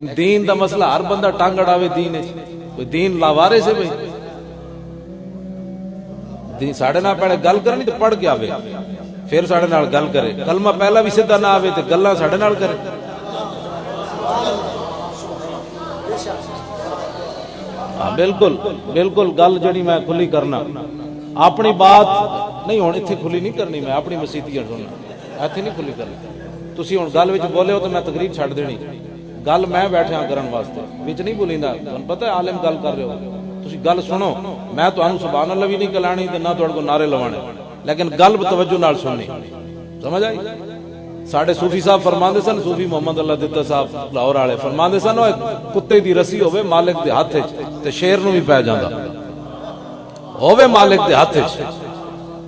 دین دا مسئلہ ہر بندہ ٹانگ اڑاوے دین ہے، کوئی دین لاوارے سے بھئی دین ساڑھے نہ پڑھے گل کرنی تو پڑھ کے آوے پھر ساڑھے نال گل کرے، کلمہ پہلا بھی سدھا نہ آوے تو گلاں ساڑھے نال کرے۔ بالکل بالکل گل جڑی میں کھلی کرنا اپنی بات نہیں ہون ایتھے کھلی نہیں کرنی، میں اپنی مسیتیاں سننا ایتھے نہیں کھلی کرنی۔ تسی ہن گل وچ بولے ہو تو میں تقریر چھڈ دینی، گل میں بیٹھا کرن واسطے وچ نہیں بولیندا۔ تانوں پتہ ہے عالم گل کر رہے ہو، تسی گل سنو، میں تانوں سبحان اللہ بھی نہیں کلانی تے نہ تہاڈے کو نعرے لوانے، لیکن گل توجہ نال سننی، سمجھ آئی؟ ساڈے صوفی صاحب فرماندے سن، صوفی محمد اللہ دتا صاحب لاہور والے فرماندے سن، او کتے دی رسی ہوے مالک دے ہاتھ وچ تے شیر نوں بھی پے جاندا ہوے مالک دے ہاتھ وچ،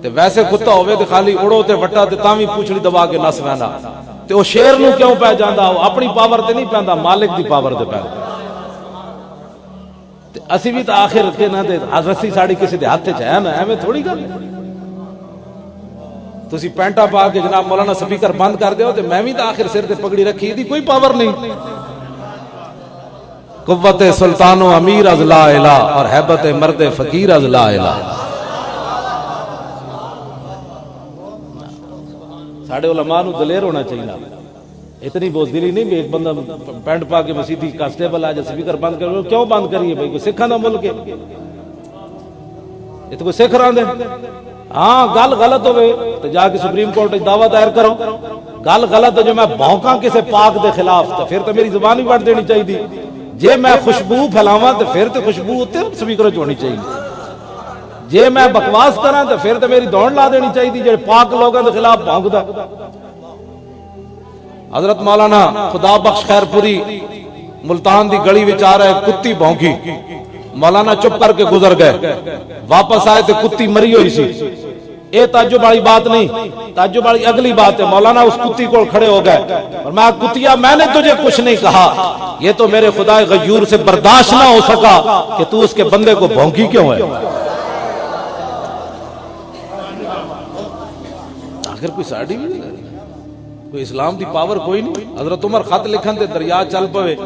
تے ویسے کتا ہوے تے خالی اڑو تے وٹا تے تاں وی پوچھڑی دبا کے نس ویندا، تے او شیر نوں کیوں پے جاندا؟ او اپنی پاور تے نہیں پیندا، مالک دی پاور تے پیندا۔ تے اسی بھی تے آخر کے نہ تے رسی ساڈی کسی دے ہاتھ وچ ہے نا، ایویں تھوڑی گل ہے۔ تسی پینٹا پا کے جناب مولانا سپیکر بند کر دیو تے میں بھی تے آخر سر تے پگڑی رکھی دی کوئی پاور نہیں۔ قوت سلطان و امیر از لا الہ اور ہیبت مرد فقیر از لا الہ۔ ساڑھے علماء نو دلیر ہونا چاہیے، اتنی بوزدلی نہیں بھی ایک بندہ پینٹ پا کے مسیدی کانسٹیبل آ جائے سپیکر بند کر، کیوں بند کریے بھائی؟ کوئی سکھاں دا ملک ہے، یہ تو کوئی سکھ رہا ہے۔ ہاں گل غلط ہوئے تو جا کے سپریم کورٹ دعویٰ دائر کرو، گل غلط ہے جو میں بھونکاں کسے پاک دے خلاف تو پھر تو میری زبان ہی وٹ دینی چاہیے، جے میں خوشبو پھیلاواں تو پھر تو خوشبو اتنے سپیکر چ ہونی چاہیے، جے میں بکواس کراں تو پھر تو میری دوڑ لا دینی چاہیے جے پاک لوگوں کے خلاف بھونکدا۔ حضرت مولانا خدا بخش خیر پوری ملتان دی گلی وچ آ رہے، کتی بھونکی، مولانا چپ کر کے گزر گئے، واپس آئے تو کتی مری ہوئی سی۔ اے تعجب والی بات نہیں، تعجب والی اگلی بات ہے، مولانا اس کتی کو کھڑے ہو گئے اور میں کتیا میں نے تجھے کچھ نہیں کہا، یہ تو میرے خدا غیور سے برداشت نہ ہو سکا کہ تو اس کے بندے کو بھونکی کیوں ہے۔ آخر کوئی ساڑی بھی نہیں، کوئی اسلام دی پاور کوئی نہیں۔ حضرت عمر خط لکھن تے دریا چل پوے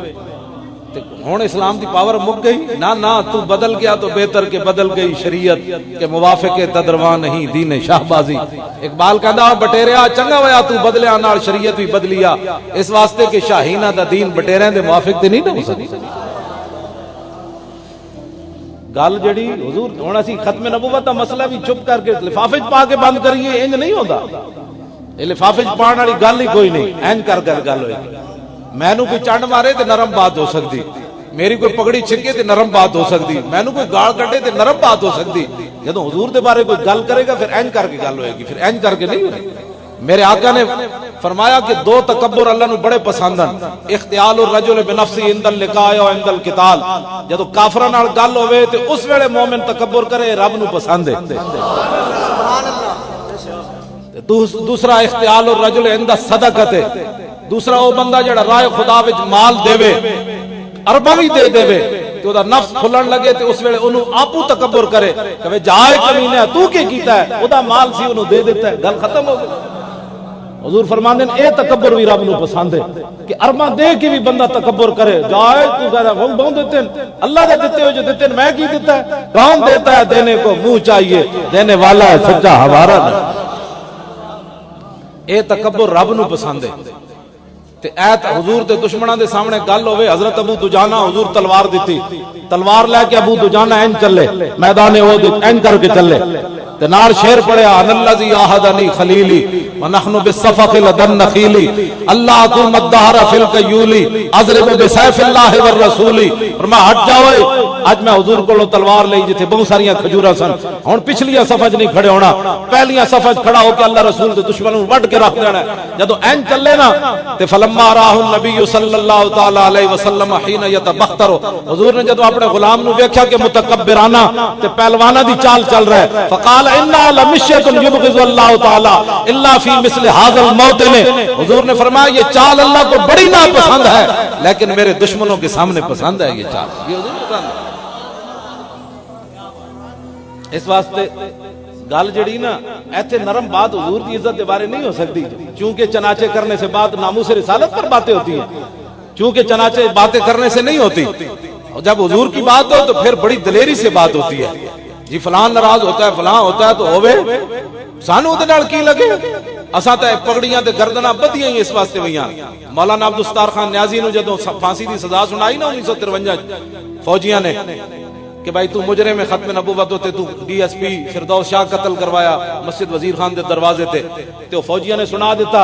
ہون اسلام دی پاور مک گئی، نہ نہ تو بدل گیا تو بہتر کہ بدل گئی شریعت کے موافق تدروان نہیں دین شاہبازی۔ اقبال کہندا بٹیریا چنگا ہویا تو بدلیا نال شریعت بھی بدلیا، اس واسطے کہ شاہینہ دا دین بٹیریاں دے موافق تے نہیں ہو سکتی۔ گل جڑی حضور ہن اسی ختم نبوت دا مسئلہ بھی چپ کر کے لفافے پا کے بند کریے، انج نہیں ہوندا، اے لفافے پان والی گل ہی کوئی نہیں، انج کر کر گل ہوئے گی۔ مینوں کوئی چنڈ مارے تے نرم بات ہو سکتی، میری کوئی پگڑی چھکے تے نرم بات ہو سکتی، مینوں کوئی گال کٹے تے نرم بات ہو سکتی، جدوں حضور دے بارے کوئی گل کرے گا پھر انج کر کے گل ہوئے گی، پھر انج کر کے نہیں ہوئے۔ میرے آقا نے فرمایا کہ دو تکبر اللہ نو بڑے پسند ہیں، اختیال الرجل بنفسه عند اللقاء و عند القتال، جدوں کافراں نال گل ہوے تے اس ویلے مومن تکبر کرے رب نو پسند ہے۔ سبحان اللہ۔ دوسرا اختیال الرجل عند الصدقۃ، دوسرا وہ بندہ جڑا راہ خدا وچ مال دے ارباں بھی دے تے دا نفس کھلن لگے تے اس ویلے اونوں آپو تکبر کرے کہ جائے کمینے تو کی کیتا ہے، او دا مال سی اونوں دے دیتا ہے، گل ختم ہو گئی۔ حضور فرماندے ہیں اے تکبر بھی رب نو پسند ہے کہ ارباں دے کے بھی بندہ تکبر کرے، جائے تو کہدا وہ بہت دیتے ہیں، اللہ دے دیتے ہو جو دیتے ہیں، میں کی دیتا ہے؟ کون دیتا ہے؟ دینے کو منہ چاہیے، دینے والا ہے سچا ہمارا نہیں۔ اے تکبر رب نو پسند ہے۔ تے ایت حضور دے دشمناں دے سامنے گل ہوئے، حضرت ابو دجانہ حضور تلوار دیتی، تلوار لے کے ابو دجانہ این چلے میدان احد این کر کے چلے تے نال شعر پڑھیا، ان الذی عاہدنی خلیلی ونحن بالصفق لدن نخیلی اللہ اقوم الدہر فی القیولی اضرب بسیف اللہ والرسولی۔ فرمایا ہٹ جاؤ، اج میں حضور کو تلوار لئی جتھے بہت ساریاں کھجوراں سن، ہن پچھلیاں صفحہ نہیں کھڑے ہونا، پہلیاں صفحہ کھڑا ہو کے اللہ رسول دے دشمنوں وڈ کے رکھ دینا ہے۔ جدوں این چلے نا تے فلما راہ النبی صلی اللہ تعالی علیہ وسلم حین یتبختر، حضور نے جدوں اپنے غلام نو ویکھیا کہ متکبرانہ تے پہلوانہ دی چال چل رہا ہے، فقال انا لمشیۃ یبغض اللہ تعالی الا فی مثل ھذا الموطن، حضور نے فرمایا یہ چال اللہ کو بڑی ناپسند ہے لیکن میرے دشمنوں کے سامنے پسند ہے یہ چال، یہ حضور پسند ہے۔ اس واسطے گل جڑی نا ایتھے نرم بات حضور کی عزت کے بارے نہیں ہو سکتی، چونکہ چناچے کرنے سے بعد ناموس رسالت پر باتیں ہوتی ہیں، چونکہ چنانچہ باتیں کرنے سے نہیں ہوتی، اور جب حضور کی بات ہو تو پھر بڑی دلیری سے بات ہوتی ہے. جی فلان ناراض ہوتا ہے، فلان ہوتا ہے تو ہوئے سانو دے نال کی لگے. اساں تے پگڑیاں تے گردناں بدیاں ہی اس واسطے ہوئیاں. مولانا عبدالستار خان نیازی نو جدوں پھانسی دی سزا سنائی نا 1953 فوجیاں نے کہ بھائی تو مجرم ختم نبوت ہوتے، تو ڈی ایس پی فردوس شاہ قتل کروایا مسجد وزیر خان دے دروازے تے وہ فوجیاں نے سنا دیتا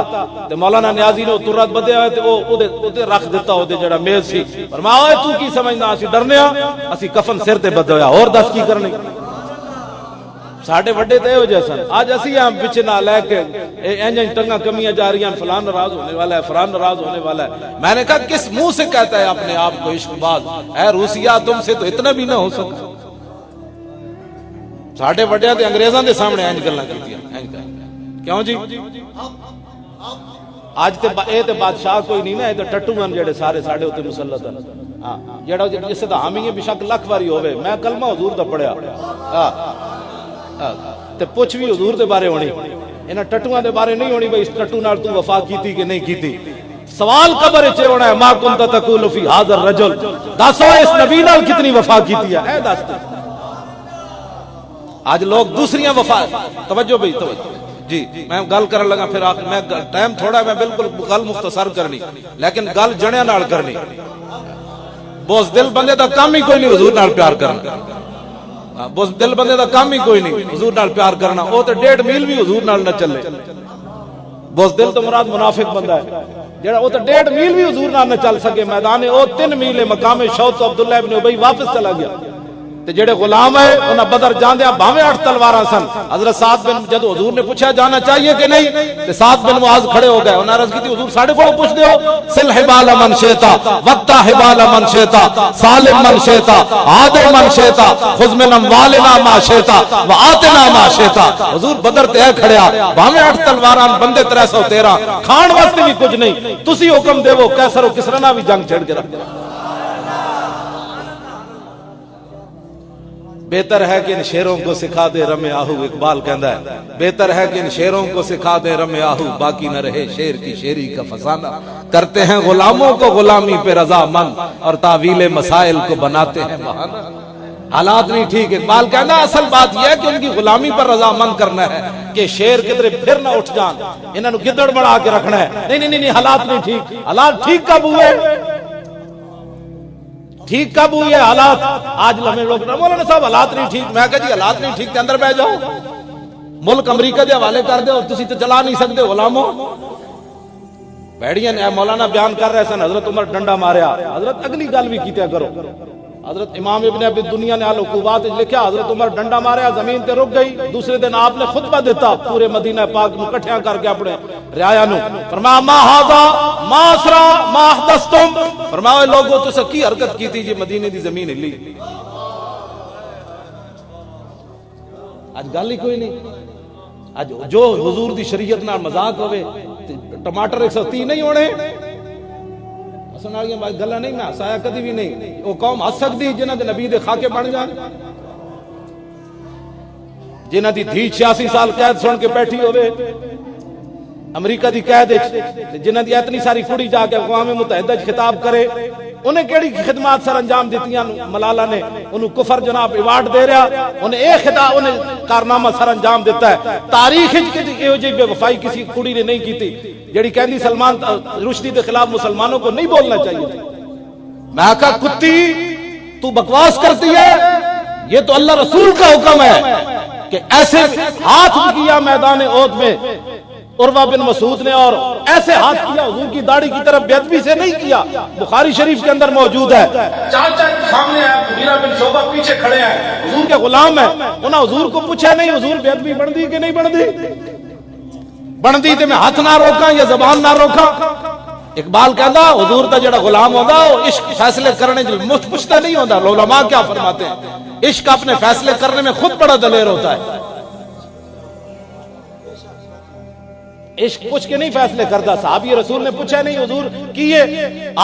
تے مولانا نیازی نے ترت بدیا ہوئے تے او تے رکھ دیتا او دے جڑا میز سی. فرمایا تو کی سمجھنا اسی ڈرنے ہاں، اسی کفن سر تے بد ہویا اور دس کی کرنے. ساڈے وڈے تے ہو جیسا آج اسی ہم پیچھے نہ لے کے انج ٹنگا کمیاں جا رہی ہیں، فلان ناراض ہونے والا ہے، فلان ناراض ہونے والا ہے. میں نے کہا کس منہ سے کہتا ہے اپنے آپ کو عشق باز؟ اے روسیہ تم سے تو اتنا بھی نہ ہو سکتا. ساڈے وڈیاں تے انگریزاں دے سامنے انج گلاں کیتیاں. کیوں جی؟ اج تے اے تے بادشاہ کوئی نہیں نا، اے تے ٹٹو ہیں جڑے سارے ساڈے اوتے مسلط ہیں. ہاں جڑا جسے دا حامی ہے بے شک لاکھ واری ہوے. میں کلمہ حضور دا پڑھیا تے پوچھ بھی حضور دے بارے ہونی، انہاں ٹٹوؤں دے بارے نہیں ہونی بھئی اس ٹٹو نال تو وفا کیتی کہ نہیں کیتی. سوال قبر وچ ہونا ہے ما کنت تقول فی ھذا الرجل، دسو اس نبی نال کتنی وفا کیتی ہے. اے دس آج لوگ دوسریاں وفا. توجہ بھئی توجہ جی میں گل کرن لگا پھر آخر میں ٹائم تھوڑا میں بالکل گل مختصر کرنی لیکن گل جڑیاں نال کرنی. بوز دل بندے دا کام ہی کوئی نہیں حضور نال پیار کرنا. بس دل بندے دا کام ہی کوئی نہیں حضور نال پیار کرنا. او تے 1.5 میل بھی حضور نال نہ چلے. بس دل تو مراد منافق بندہ ہے جڑا او تے 1.5 میل بھی حضور نال نہ چل سکے. میدان او 3 میل مقام شوت عبداللہ ابن ابی واپس چلا گیا. تے جڑے غلام ہے انہاں بدر جاندیاں بھاویں 8 تلواراں سن. حضرت سعد بن جدو حضور نے پوچھا جانا چاہیے کہ نہیں تے سعد بن معاذ کھڑے ہو گئے. انہاں عرض کی حضور ساڈے کولوں پوچھ دیو سل حبال من شئتا وقتا حبال من شئتا سالم من شئتا عادل من شئتا خذ من اموالنا ما شئتا وآتنا ما شئتا. حضور بدر تے کھڑیا بھاویں 8 تلواراں بندے 313 کھان واسطے بھی کچھ نہیں. تسی حکم دیو کیسر و کسرا نال بھی جنگ چھڑ کے رکھ. بہتر ہے کہ ان شیروں کو سکھا دے رم آہو. اقبال کہندا ہے بہتر ہے کہ ان شیروں کو سکھا دے رم آہو، باقی نہ رہے شیر کی شیری کا فسانہ. کرتے ہیں غلاموں کو غلامی پہ رضا مند اور تعویل مسائل کو بناتے ہیں بہانہ. حالات نہیں ٹھیک. اقبال کہندا اصل بات یہ ہے کہ ان کی غلامی پر رضا مند کرنا ہے کہ شیر کدھر پھر نہ اٹھ جان، انہاں نو گدڑ بنا کے رکھنا ہے. نہیں نہیں نہیں حالات نہیں ٹھیک. حالات ٹھیک کب ہوئے؟ ٹھیک کب ہوئی ہے حالات؟ آج لمحے لوگ مولانا صاحب حالات نہیں ٹھیک. میں کہا جی حالات نہیں ٹھیک تے اندر بیٹھ جاؤ. ملک امریکہ دے حوالے کر دے اور تسی تے چلا نہیں سکتے غلاموں. بیڑیاں نے مولانا بیان کر رہے سن حضرت عمر ڈنڈا ماریا. حضرت اگلی گل بھی کیتے کرو. حضرت امام ابن ابی دنیا نے العقوبات لکھا حضرت عمر ڈنڈا ماریا زمین تے رک گئی. دوسرے دن آپ نے خطبہ دیتا پورے مدینہ پاک نو کٹھیاں کر کے اپنے رعایا نو. فرمایا ما ھذا ما اسرا ما احدثتم. فرمایا لوگوں تو کی حرکت کی تھی جی مدینے دی زمین ہلی. اج گل ہی کوئی نہیں. اج جو حضور دی شریعت نال مذاق ہوئے ٹماٹر 130 نہیں ہونے. گلا نہیں میں ہسایا کدی بھی نہیں. وہ قوم ہس سکتی جنہاں دے نبی دے خاکے بن جان، جنہاں دی دھی 86 سال قید سن کے بیٹھی ہوئے امریکہ دی قید وچ، جنہاں دی اتنی ساری کڑی جا کے اقوام متحدہ خطاب کرے. انہیں کیڑی خدمات سر انجام دیتیاں ملالہ نے انہوں کفر جناب ایوارڈ دے رہا. انہیں ایک خطاب انہیں کارنامہ سر انجام دیتا ہے. تاریخ یہ بے وفائی کسی کڑی نے نہیں کی تھی جڑی کہندی سلمان رشدی کے خلاف مسلمانوں کو نہیں بولنا چاہیے. میں کہا کتی تو بکواس کرتی ہے، یہ تو اللہ رسول کا حکم ہے کہ ایسے ہاتھ کیا میدان احد میں عروہ بن مسعود نے، اور ایسے ہاتھ کیا حضور کی داڑھی کی طرف بے ادبی سے نہیں کیا. بخاری شریف کے اندر موجود ہے. چاچا سامنے ہے مغیرہ بن شعبہ پیچھے کھڑے ہیں حضور کے غلام ہیں. انہاں حضور کو پوچھا نہیں حضور بے ادبی بندی کہ نہیں بندی؟ بندی تے میں ہاتھ نہ روکاں یا زبان نہ روکاں. اقبال کہندا حضور دا جڑا غلام ہوندا وہ عشق فیصلے کرنے جو پوچھتا نہیں ہوندا. علماء کیا فرماتے ہیں عشق اپنے فیصلے کرنے میں خود بڑا دلیر ہوتا ہے. عشق پوچھ کے نہیں فیصلے کرتا. صحابی رسول نے پوچھا نہیں حضور کیے،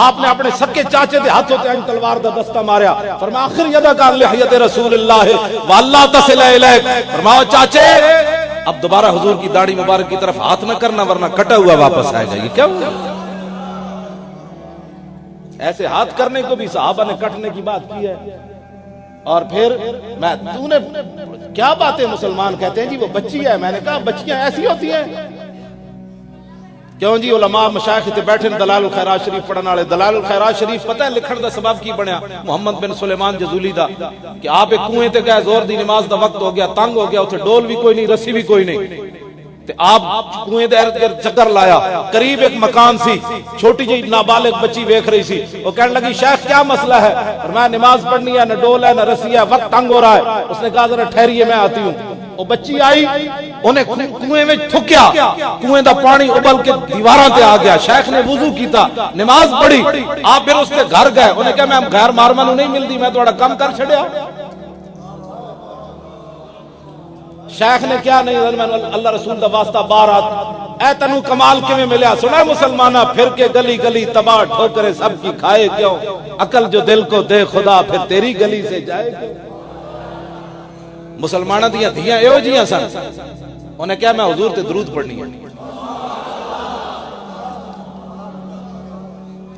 آپ نے اپنے سکے چاچے دے ہاتھوں تے تلوار دا دستہ ماریا. فرمایا آخر یدا کان لحیت رسول اللہ واللہ تصل الیک. فرمایا چاچے اب دوبارہ حضور کی داڑھی مبارک کی طرف ہاتھ نہ کرنا ورنہ کٹا ہوا واپس آئے گا. یہ کیا ایسے ہاتھ کرنے کو بھی صحابہ نے کٹنے کی بات کی ہے. اور پھر تو نے کیا باتیں مسلمان کہتے ہیں جی وہ بچی ہے. میں نے کہا بچیاں ایسی ہوتی ہیں کیوں جی؟ علماء مشائخ تے بیٹھے دلائل الخیرات شریف پڑھن والے. دلائل الخیرات شریف پتہ ہے لکھن دا سبب کی بنیا؟ محمد بن سلیمان جزولی دا کہ آپ ایک کنویں تے گئے, زور دی نماز دا وقت ہو گیا, تنگ ہو گیا, اتنے ڈول بھی کوئی نہیں, رسی بھی کوئی نہیں, تے آپ کنویں دے ارد گرد چکر لایا, قریب ایک مکان سی, چھوٹی جی نابالغ بچی ویکھ رہی سی. وہ کہنے لگی شیخ کیا مسئلہ ہے؟ اور میں نماز پڑھنی ہے, نہ ڈول ہے نہ رسی ہے, وقت تنگ ہو رہا ہے. اس نے کہا ذرا ٹھہریے میں آتی ہوں. وہ بچی آئی, انہیں کنویں میں تھکیا, کنویں دا پانی ابل کے دیواراں تے آ گیا. شیخ نے وضو کیتا, نماز پڑھی, آپ پھر اس کے گھر گئے. انہیں کہا میں غیر مارمنو نہیں ملتی, میں تھوڑا کم کر چھڑیا. شیخ نے کیا نہیں, اللہ رسول دا واسطہ بارات اے تنو کمال کیویں ملیا؟ سنا مسلمانہ پھر کے گلی گلی تباہ ٹھوکرے سب کی کھائے کیوں؟ عقل جو دل کو دے خدا پھر تیری گلی سے جائے کیوں؟ مسلمانہ دیاں دھیاں ایو جیاں سن. انہیں کیا میں حضور تے درود پڑھنی ہے.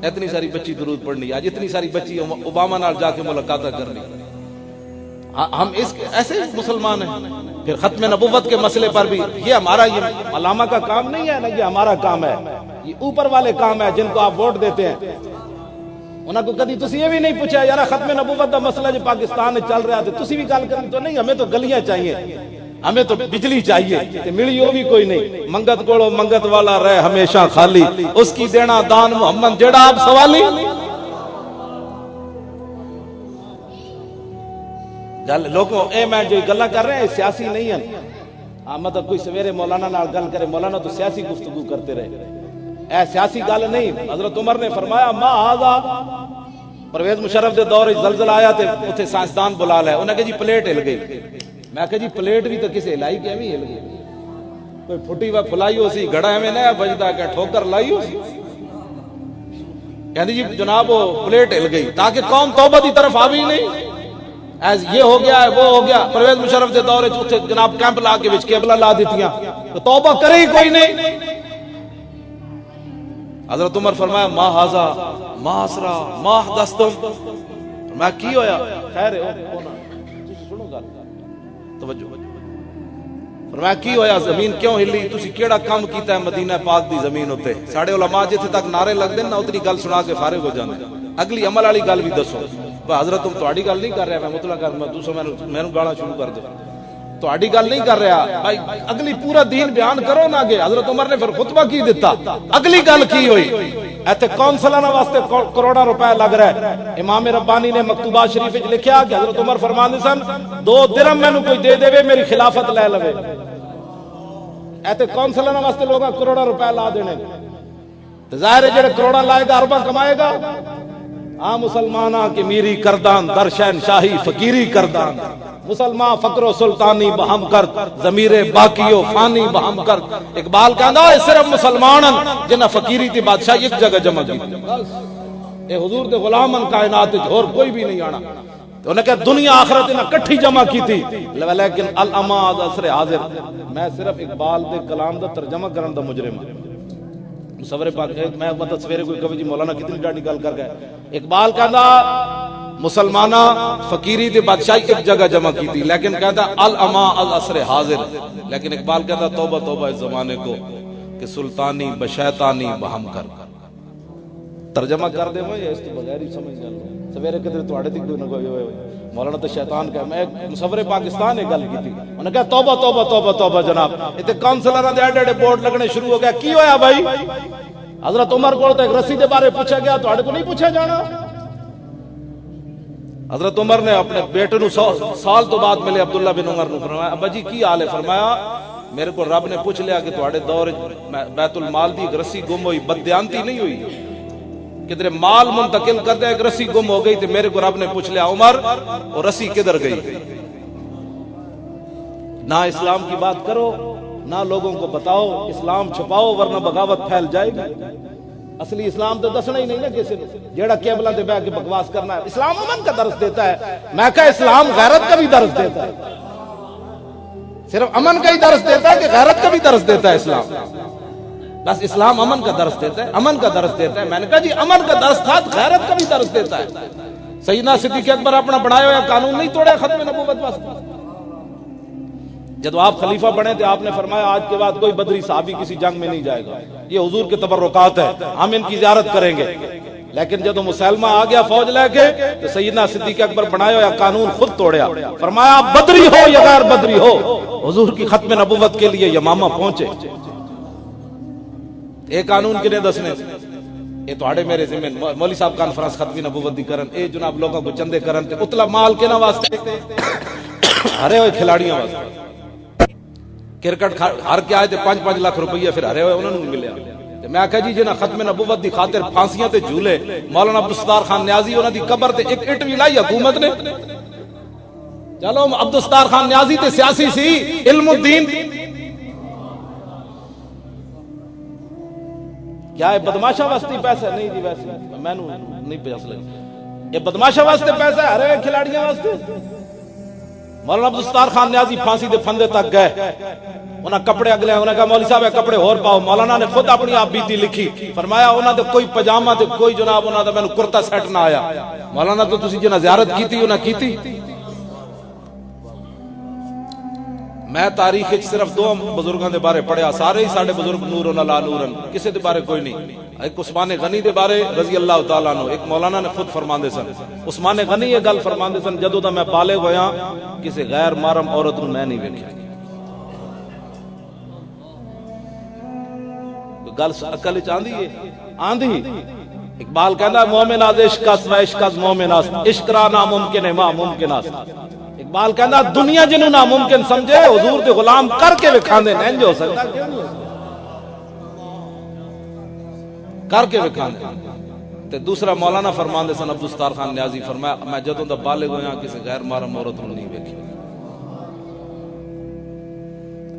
اتنی ساری بچی درود پڑھنی ہے, آج اتنی ساری بچی اوباما نال جا کے ملاقاتہ کرنی. ہم اس ایسے مسلمان ہیں. پھر ختم نبوت کے مسئلے پر بھی یہ ہمارا, یہ علامہ کا کام نہیں ہے نا, یہ ہمارا کام ہے, یہ اوپر والے کام ہے جن کو آپ ووٹ دیتے ہیں. انہوں کو کدی تسی یہ بھی نہیں پوچھا یار ختم نبوت دا مسئلہ جو پاکستان میں چل رہا ہے تسی بھی گل کرنی تو نہیں, ہمیں تو گلیاں چاہیے, ہمیں تو بجلی چاہیے, ملی وہ بھی کوئی نہیں. منگت کوڑو منگت والا رہے ہمیشہ خالی, اس کی دینا دان محمد جڑا آپ سوالی. گل لوگوں اے میں جو گلاں کر رہے ہیں سیاسی نہیں ہیں. مطلب کوئی سویرے مولانا نال گل کرے, مولانا تو سیاسی گفتگو کرتے رہے, اے سیاسی گل نہیں. حضرت عمر نے فرمایا ما ھذا, پرویز مشرف دے دور زلزلہ آیا تے اوتھے سائنسدان بلا لے. انہاں کہ جی پلیٹ ہل گئی. میں کہ جی پلیٹ بھی تو کسے ہلائی کہ ایویں ہل گئی, کوئی پھٹی وا پھلائی ہو سی, گھڑا ایویں نہ بجدا کہ ٹھوکر لائی ہو سی. کہندی جی جناب وہ پلیٹ ہل گئی تاکہ قوم توبہ دی طرف آوی نہیں. ایز یہ ہو گیا ہے وہ ہو گیا. پرویز مشرف دے دور وچ جناب کیمپ لا کے وچ کیبلا لا دتیاں تو توبہ کرے ہی کوئی نہیں. حضرت عمر فرمایا ما ھذا ما اسرا ما حدثتم. میں کی ہویا خیر ہو نا تسی سنو گل توجہ. فرمایا کی ہویا, زمین کیوں ہلی, تسی کیڑا کام کیتا ہے مدینہ پاک دی زمین ہوتے؟ ساڈے علماء جتھے تک نعرے لگ دین نا اتنی گل سنا کے فارغ ہو جاندے, اگلی عمل والی گل بھی دسو. حضرت تم تہاڈی گل نہیں کر رہا, میں مطلق کر میں دوسرا میں گالا شروع کر دو, تہاڈی گل نہیں کر رہا بھائی, اگلی پورا دین بیان کرو نا. آگے حضرت عمر نے پھر خطبہ کی دیتا, اگلی گل کی ہوئی ایتھے کونسلانہ واسطے کروڑا روپے لگ رہا ہے. امام ربانی نے مکتوبات شریف وچ لکھیا کہ حضرت عمر فرماندے سن 2 درہم مینوں کوئی دے دے میری خلافت لے لوے. ایتھے کونسلانہ واسطے لوگاں کروڑا روپے لا دینے, تے ظاہر ہے جڑے کروڑا لائے گا ارباں کمائے گا. ہاں مسلمانہ کی میری کردان در شہنشاہی فقیری کردان, مسلمان فقر و سلطانی بہم کر ضمیر باقی و فانی بہم کر. اقبال کہندا ہے صرف مسلمان جنہ فقیری تی بادشاہ ایک جگہ جمع کی, اے حضور دے غلامن کائنات اور کوئی بھی نہیں آنا. تو انہیں کہا دنیا آخرت انہیں کٹھی جمع کی تھی, لیکن الاما عصر حاضر. میں صرف اقبال دے کلام دا ترجمہ کرن دا مجرم ہوں. مصور پاک میں مطلب سویرے کوئی کبھی جی مولانا کتنی ڈاڈی گل کر گئے. اقبال کہندا مسلمانہ فقیری تے بادشاہی ایک جگہ جمع کی تھی, لیکن کہتا الاما العصر حاضر. لیکن اقبال کہتا توبہ توبہ اس زمانے کو کہ سلطانی بشیطانی بہم کر. ترجمہ کر دے میں اس تو بغیر ہی سمجھ گل سویرے کدھر تواڈے تے کوئی نہ کوئی مولانا تو شیطان کا. میں مصور پاکستان نے گل کی تھی, انہوں نے کہا توبہ توبہ توبہ توبہ جناب. اتنے کونسلراں دے ایڈے ایڈے بورڈ لگنے شروع ہو گیا. کی ہویا بھائی؟ حضرت عمر کو ایک رسی دے بارے پوچھا گیا, تواڈے کو نہیں پوچھا جانا. حضرت عمر نے اپنے بیٹے نو 100 سال تو بعد ملے عبداللہ بن عمر نو, فرمایا ابا جی کی حال ہے؟ فرمایا میرے کو رب نے پوچھ لیا کہ تواڈے دور بیت المال دی ایک رسی گم ہوئی, بددیانتی نہیں ہوئی, کدھر مال منتقل کر دے, ایک رسی گم ہو گئی. تو میرے کو رب نے پوچھ لیا عمر وہ رسی کدھر گئی؟ نہ اسلام کی بات کرو نہ لوگوں کو بتاؤ, اسلام چھپاؤ ورنہ بغاوت پھیل جائے گی. اصلی اسلام تو دسنا ہی نہیں نا کسی نے, جیڑا کیبلا دے بیٹھ کے بکواس کرنا ہے. اسلام امن کا درس دیتا ہے, میں کہا اسلام غیرت کا بھی درس دیتا ہے. صرف امن کا ہی درس دیتا ہے کہ غیرت کا بھی درس دیتا ہے اسلام. بس اسلام امن کا درس دیتا ہے، امن کا درس دیتا ہے۔ میں نے کہا جی امن کا درس تھا، غیرت کا بھی درس دیتا ہے۔ سیدنا صدیق اکبر اپنا بنایا ہوا قانون نہیں توڑا ختم نبوت واسطے۔ جب آپ خلیفہ بنے تھے آپ نے فرمایا آج کے بعد کوئی بدری صحابی کسی جنگ میں نہیں جائے گا، یہ حضور کے تبرکات ہے، ہم ان کی زیارت کریں گے۔ لیکن جب مسلمہ آ گیا فوج لے کے تو سیدنا صدیق اکبر بنایا ہوا قانون خود توڑیا، فرمایا بدری ہو یا غیر بدری ہو، حضور کی ختم نبوت کے لیے یمامہ پہنچے۔ ایک قانون کنے دسنے یہ تواڈے میرے ذمہ، مولوی صاحب کانفرنس ختم نبوت دی کرن، اے جناب لوگوں کو چندے کرن تے اتلا مال کے نہ واسطے ہرے ہوئے کھلاڑیاں واسطے۔ کرکٹ ہر کے آئے تھے 5-5 لاکھ روپیہ پھر ہرے ہوئے انہوں نے ملیا۔ میں کہا جی جنہاں ختم نبوت دی خاطر پھانسیاں تے جھولے، مولانا عبدالستار خان نیازی انہاں دی قبر تے ایک اٹ بھی لائی حکومت نے۔ چلو عبدالستار خان نیازی تے سیاسی سی، علم الدین کیا ہے بدماشا واسطے پیسہ نہیں جی، ویسے میں نہیں پیسہ لگا، یہ بدماشا واسطے پیسہ ہے ہر کھلاڑیاں واسطے۔ مولانا عبدالستار خان نیازی پھانسی دے پھندے تک گئے، انہاں کپڑے اگلے انہاں کہا مولوی صاحب کپڑے اور پاؤ، مولانا نے خود اپنی آپ بیتی لکھی، فرمایا انہاں دے کوئی پجامہ تے کوئی جناب انہاں دا مینوں کرتا سیٹ نہ آیا۔ مولانا تو تسی جنہاں زیارت کیتی انہاں کیتی۔ میں تاریخ وچ صرف 2 بزرگاں دے بارے پڑھیا، سارے ہی ساڈے بزرگ نور لا نورن، کسے دے بارے کوئی نہیں۔ ایک عثمان غنی دے بارے رضی اللہ تعالیٰ عنہ، ایک مولانا نے خود فرماندے سن، عثمان غنی یہ گل فرماندے سن جدوں دا میں بالغ ہویا کسی غیر محرم عورت نوں میں نہیں ویکھیا۔ گل عقل وچ آندی ہے آندھی۔ اقبال کہندا مومن از عشق اس و عشق از مومن اس، عشق را ناممکن ہے ما ممکن اس۔ اقبال کہندا دنیا جنوں ناممکن سمجھے حضور دے غلام کر کے وکھاندے نے، انج ہو سکدا کر کے وکھاندے۔ تے دوسرا مولانا فرماندے سن عبدالستار خان نیازی، فرمایا میں جدوں دا بالغ ہویا کسی غیر محرم عورت نوں نہیں ویکھی۔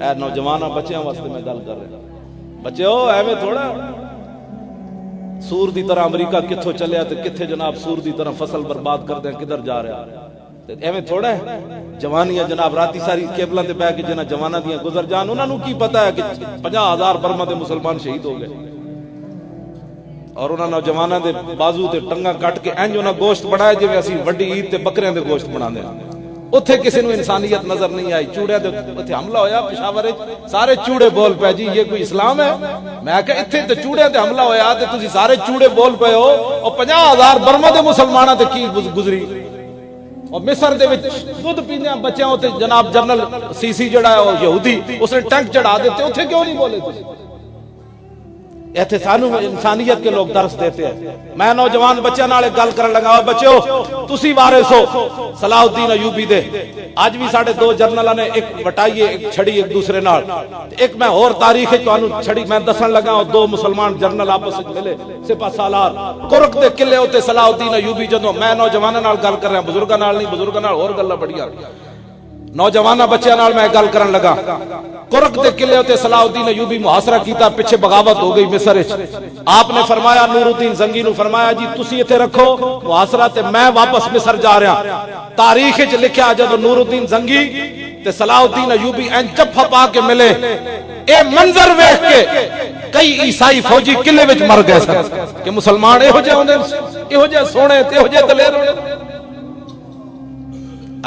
اے نوجواناں بچیاں واسطے میں گل کر رہا، بچیو ایویں تھوڑا سور دی طرح امریکہ کتھوں چلیا تے کتھے جناب سور دی طرح فصل برباد کر دیں، کدھر جا رہا ایویں تھوڑا ہے۔ جوانیاں جناب راتی ساری کیبلاں تے بہ کے جنہاں جواناں دیاں گزر جان، انہاں نوں کی پتہ ہے کہ 50,000 برما دے مسلمان شہید ہو گئے، اور انہاں نوجواناں دے بازو تے ٹنگاں کٹ کے انج انہاں گوشت بنایا جویں اسی وڈی عید تے بکریاں دے گوشت بناندے ہیں۔ اتھے کسی نو انسانیت نظر نہیں آئی، چوڑے دے اتھے حملہ ہویا پشاور وچ، سارے چوڑے بول پے جی یہ کوئی اسلام ہے؟ میں کہ اتھے تے چوڑے تے حملہ ہویا تے تسی سارے چوڑے بول پے ہو، اور 50,000 برما دے مسلماناں تے کی گزری۔ اور مصر دے وچ دودھ پیندے بچیاں تے جناب جنرل سی جڑا ہے وہ یہودی اس نے ٹینک چڑھا دیتے، اتھے کیوں نہیں بولے تسی؟ ایتھے سانو انسانیت کے لوگ درس دیتے ہیں۔ میں نوجوان بچیاں نال گل کرن لگا، بچیو تسی وارث ہو صلاح الدین ایوبی دے، اج بھی ساڈے 2 جرنلاں نے ایک وٹائی ایک چھڑی ایک دوسرے نال، ایک میں اور تاریخ وچ تانوں چھڑی میں دسن لگا، اور 2 مسلمان جرنل آپس وچ ملے سپاہ سالار کرک دے قلعے اوتے صلاح الدین ایوبی جدوں میں نوجواناں نال گل کر رہا، بزرگاں نال نہیں، بزرگاں نال اور گلاں بڑیاں، نوجواناں بچیاں نال میں گل کرن لگا۔ کرک دے قلعے تے صلاح الدین ایوبی محاصرہ کیتا، پیچھے بغاوت ہو گئی مصر وچ، آپ نے فرمایا نور الدین زنگی نو فرمایا جی تسی ایتھے رکھو محاصرہ تے میں واپس مصر جا رہا۔ تاریخ وچ لکھیا جدوں نور الدین زنگی تے صلاح الدین ایوبی این چپا پا کے ملے، اے منظر ویکھ کے کئی عیسائی فوجی قلعے وچ مر گئے سن کہ مسلمان ایہو جے ہوندے، ایہو جے سونے تے ایہو جے دلیر ہوندے۔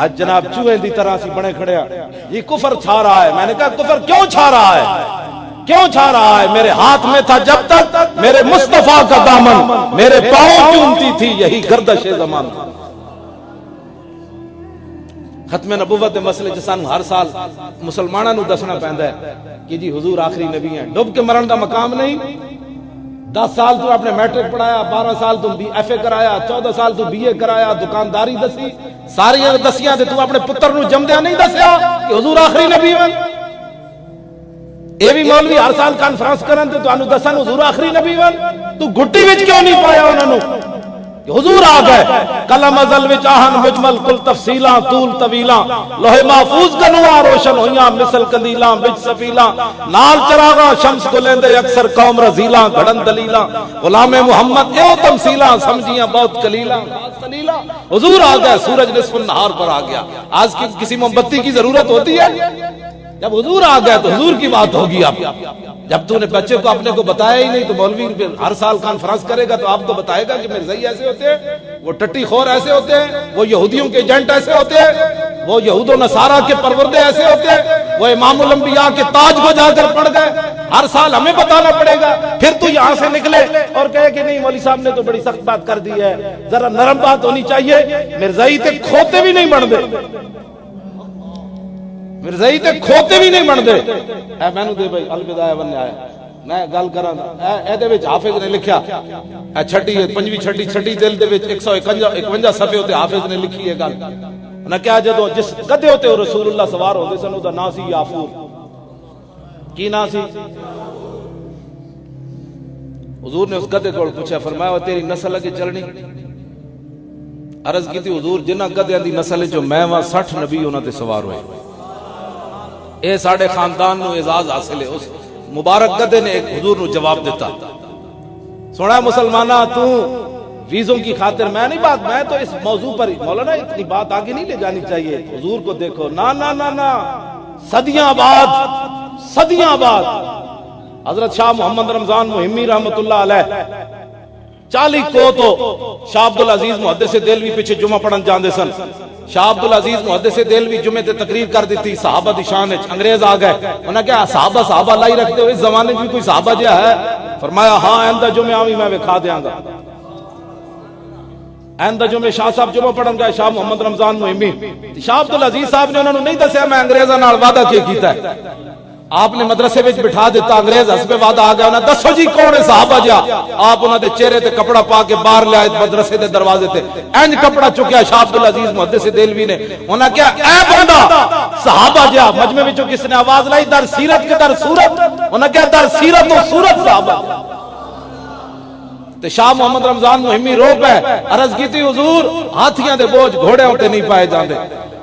آج جناب چوہے دی طرح سی بنے کھڑے ہیں، یہ کفر چھا رہا ہے۔ میں نے کہا کفر کیوں چھا رہا ہے؟ کیوں چھا رہا ہے؟ میرے ہاتھ میں تھا جب تک میرے مصطفیٰ کا دامن، میرے پاؤں چومتی تھی یہی گردش زمان۔ ختم نبوت دے مسئلے جسان ہر سال مسلمانوں نو دسنا پیندا ہے کہ جی حضور آخری نبی ہیں، ڈب کے مرن دا مقام نہیں۔ 10 سال تو آپ نے میٹرک پڑھایا، 12 سال تو ایف اے کرایا، 14 سال تو بی اے کرایا، دکانداری دسی، ساری دسیاں تے تو اپنے پتر نو جمدیا نہیں دسیا کہ حضور آخری نبی ہے۔ اے بھی مولوی ہر سال کانفرنس کرن تے تانوں دسن حضور آخری نبی ہے، تو گھٹی وچ کیوں نہیں پایا انہاں نو کہ حضور آ گئے؟ کلم ازل وچ آہن مجمل کل تفصیلاں طول طویلاں، لوح محفوظ کنواں روشن ہویاں مثل قندیلاں بچ سفیلاں، نال چراغاں شمس کو لیندے اکثر قوم رزیلاں گھڑن دلیلاں، غلام محمد ایو تمثیلاں سمجھیاں بہت قلیلاں۔ حضور آ گئے، سورج نصف النہار پر آ گیا۔ آج کسی موم بتی کی ضرورت ہوتی ہے؟ جب حضور آ گیا تو حضور کی بات ہوگی اب. جب تو نے بچے کو اپنے کو بتایا ہی نہیں تو مولوی ہر سال کانفرنس کرے گا تو آپ کو بتائے گا کہ مرزائی ایسے ہوتے ہیں, وہ ٹٹی خور ایسے ہوتے ہیں, وہ یہودیوں کے ایجنٹ ایسے ہوتے ہیں, وہ یہود و نصارہ کے پروردے ایسے ہوتے ہیں, وہ امام الانبیاء کے تاج کو جا کر پڑھ گئے. ہر سال ہمیں بتانا پڑے گا, پھر تو یہاں سے نکلے اور کہے کہ نہیں مولوی صاحب نے تو بڑی سخت بات کر دی ہے, ذرا نرم بات ہونی چاہیے. مرزائی تے کھوتے بھی نہیں بن دے, مرزائی تے کھوتے بھی نہیں بن دے. اے مینوں دے بھائی الوداع بننے آیا میں گل کراں. اے دے وچ حافظ نے لکھیا, اے چھٹی پنجویں چھٹی دل دے وچ 151 صفحے تے حافظ نے لکھی ہے گل. نہ کیا جدوں جس گدھے تے رسول اللہ سوار ہوندے سن دا نام سی یافور. کی نام سی؟ حضور نے اس گدھے کو پوچھا, فرمایا تیری نسل اگے چلنی؟ عرض کی تھی حضور جنہ گدھیاں دی نسل جو میں 60 نبی انہاں تے سوار ہوئے, اے ساڈے خاندان نو اعزاز حاصل ہے. اس مبارک گدھے نے ایک حضور نو جواب دیتا, سونا مسلمانہ تو ویزوں کی خاطر میں نہیں بات, میں تو اس موضوع پر مولانا اتنی بات آگے نہیں لے جانی چاہیے. حضور کو دیکھو, نا نا نا نا, صدیاں بعد حضرت شاہ محمد رمضان مہمی رحمت اللہ علیہ 40 کو تو شاہ عبدالعزیز محدث دہلوی پیچھے جمعہ پڑھن جاندے سن. شاہ عبدالعزیز محدث دہلوی جمعے تے تقریر کر دیتی, صحابہ دی شان وچ انگریز آ گئے. انہاں کہا صحابہ لائی رکھتے ہو, اس زمانے میں کوئی صحابہ جہا ہے؟ فرمایا ہاں آئندہ جمعے آویں میں وکھا دیاں گا. آئندہ جمعے شاہ صاحب جمعہ پڑھن گئے, شاہ محمد رمضان مہمی. شاہ عبدالعزیز صاحب نے انہوں نے نہیں دسیا میں انگریزاں نال وعدہ کیتا ہے. آپ نے مدرسے وچ بٹھا دیتا, انگریز حسب وعدہ آ گیا. انہاں دسو جی کون ہے صحابہ جا؟ آپ انہاں دے چہرے تے کپڑا پا کے باہر لے آئے مدرسے دے دروازے تے, انج کپڑا چکیا شاہ عبدالعزیز محدث دہلوی نے. انہاں کہا اے بندہ صحابہ جا. مجمع وچوں کس نے آواز لائی, در سیرت کے در صورت. انہاں کہا در سیرت و صورت صحابہ. تے شاہ محمد رمضان مہمی رو پے, عرض کی تھی حضور ہاتھیاں دے بوجھ گھوڑے ہوتے نہیں پائے جاندے,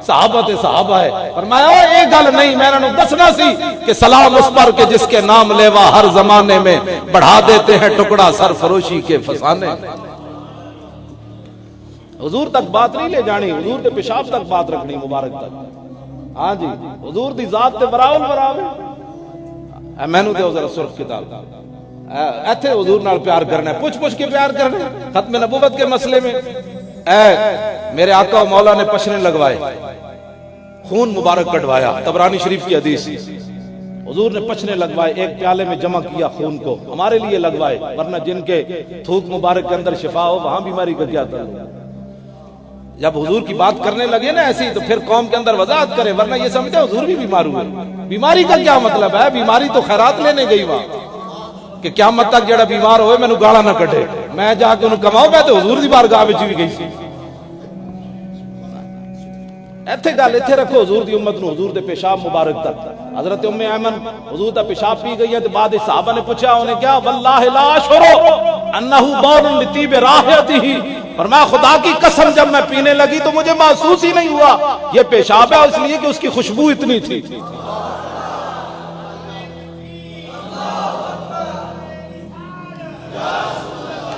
صحابہ تے صحابہ ہے. فرمایا ایک گل نہیں, میں انہوں دسنا سی کہ سلام اس پر کہ جس کے نام لیوا ہر زمانے میں بڑھا دیتے ہیں ٹکڑا سرفروشی کے فسانے. حضور تک بات نہیں لے جانی, حضور دے پیشاب تک بات رکھنی مبارک تک. ہاں جی حضور دی ذات تے براول براول. مینوں دے ذرا سرخ کتاب, ایتھے حضور نال پیار کرنا ہے, پوچھ کے پیار کرنا ہے. ختم نبوت کے مسئلے میں میرے آقا و مولا نے پشنے لگوائے, خون مبارک کٹوایا, طبرانی شریف کی حدیث. حضور نے پچھنے لگوائے, ایک پیالے میں جمع کیا خون کو, ہمارے لیے لگوائے, ورنہ جن کے تھوک مبارک کے اندر شفا ہو وہاں بیماری کا کیا تعلق. جب حضور کی بات کرنے لگے نا ایسی تو پھر قوم کے اندر وضاحت کرے, ورنہ یہ سمجھتے حضور بھی بیمار ہوئے. بیماری کا کیا مطلب ہے؟ بیماری تو خیرات لینے گئی وہاں کہ قیامت تک جڑا بیمار ہوئے مینوں گالا نہ کٹے, میں جا کے انہوں کماؤ. میں تو حضور دی بارگاہ وچ بھی گئی سی. ایتھے گل ایتھے رکھو حضور دی امت نو, حضور دے پیشاب مبارک تک. حضرت ام ایمن حضور دا پیشاب پی گئی ہے تو بعد صحابہ نے پوچھا, انہیں کیا واللہ لا اشعر انہ بول لطیب راحتہ. فرمایا خدا کی قسم جب میں پینے لگی تو مجھے محسوس ہی نہیں ہوا یہ پیشاب ہے, اس لیے کہ اس کی خوشبو اتنی تھی.